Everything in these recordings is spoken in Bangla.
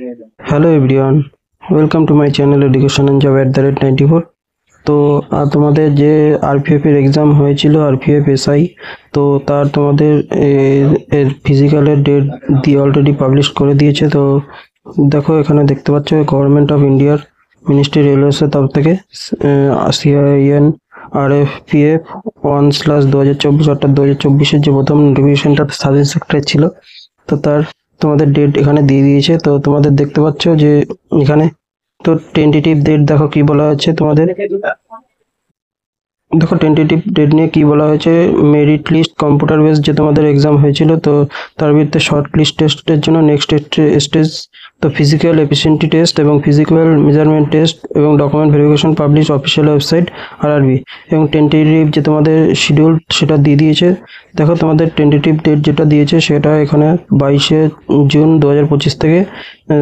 Hello everyone, welcome to my channel Education and Job @94। তো তোমাদের যে আরপিএফ এর এক্সাম হয়েছিল আরপিএফ এসআই, তো তার তোমাদের এর ফিজিক্যালের ডেট দিয়ে অলরেডি পাবলিশ করে দিয়েছে। তো দেখো এখানে দেখতে পাচ্ছ গভর্নমেন্ট অফ ইন্ডিয়ার মিনিস্ট্রি রেলওয়েসের তরফ থেকে CIN RFPF 1/2024 অর্থাৎ 2024-এর যে প্রথম নোটিফিকেশনটা সাব ইন্সপেক্টর ছিল, তো তার তোমাদের ডেট এখানে দিয়ে দিয়েছে। তো তোমাদের দেখতে পাচ্ছ যে এখানে তো টেন্টেটিভ ডেট দেখো কি বলা হচ্ছে তোমাদের। দেখো টেন্টেটিভ ডেট নিয়ে কি বলা হয়েছে, মেরিট লিস্ট কম্পিউটার বেস যে তোমাদের এক্সাম হয়েছিল, তো তার ভিত্তিতে শর্ট লিস্ট টেস্টের জন্য নেক্সট স্টেজ তো ফিজিক্যাল এফিসিয়েন্সি টেস্ট এবং ফিজিক্যাল মেজারমেন্ট টেস্ট এবং document verification publish official website RRB এবং টেন্টেটিভ যে তোমাদের শিডিউল সেটা দিয়ে দিয়েছে। দেখো তোমাদের টেন্টেটিভ ডেট যেটা দিয়েছে সেটা এখানে 22শে জুন 2025 থেকে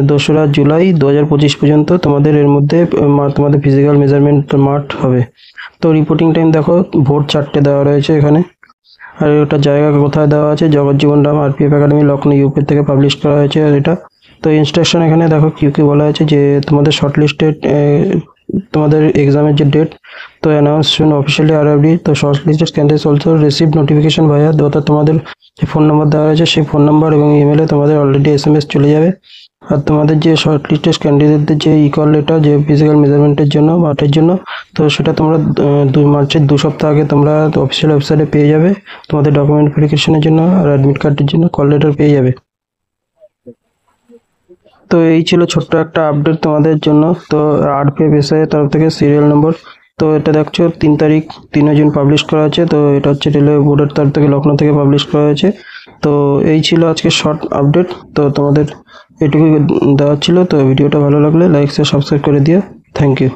2রা জুলাই 2025 পর্যন্ত তোমাদের এর মধ্যে তোমাদের ফিজিক্যাল মেজারমেন্ট মাঠ হবে। তো রিপোর্টিং টাইম দেখো ভোর 4টে দেওয়া রয়েছে এখানে, আর ওটা জায়গা কোথায় দেওয়া আছে, Jagjivan Ram RPF academy Lucknow UP থেকে পাবলিশ করা হয়েছে। আর এটা তো ইনস্ট্রাকশন এখানে দেখো কি বলা হয়েছে যে তোমাদের শর্ট লিস্টেড তোমাদের এক্সামের যে ডেট তো অ্যানাউন্স সুন অফিসিয়ালি RRB। তো short listed candidates also receive notification ভাইয়া, অর্থাৎ তোমাদের যে ফোন নাম্বার দেওয়া হয়েছে সেই ফোন নাম্বার এবং ইমেলে তোমাদের অলরেডি SMS চলে যাবে। আর তোমাদের যে শর্ট লিস্টেড ক্যান্ডিডেটদের যে ইকল লেটার যে ফিজিক্যাল মেজারমেন্টের জন্য মাঠের জন্য, তো সেটা তোমরা 2 মার্চের 2 সপ্তাহ আগে তোমরা অফিসিয়াল ওয়েবসাইটে পেয়ে যাবে তোমাদের ডকুমেন্ট ভেরিফিকেশনের জন্য আর অ্যাডমিট কার্ডের জন্য কল লেটার পেয়ে যাবে। তো এই ছিল ছোট্ট একটা আপডেট তোমাদের জন্য। তো RPF এসআই এর তরফ থেকে সিরিয়াল নম্বর, তো এটা দেখছো 3 তারিখ 3 জুন পাবলিশ করা আছে। তো এটা হচ্ছে রেলওয়ে বোর্ডের তরফ থেকে লখনৌ থেকে পাবলিশ করা হয়েছে। তো এই ছিল আজকে শর্ট আপডেট, তো তোমাদের এটুকুই দেওয়া ছিল। তো ভিডিওটা ভালো লাগলে লাইক শেয়ার সাবস্ক্রাইব করে দিও। Thank you.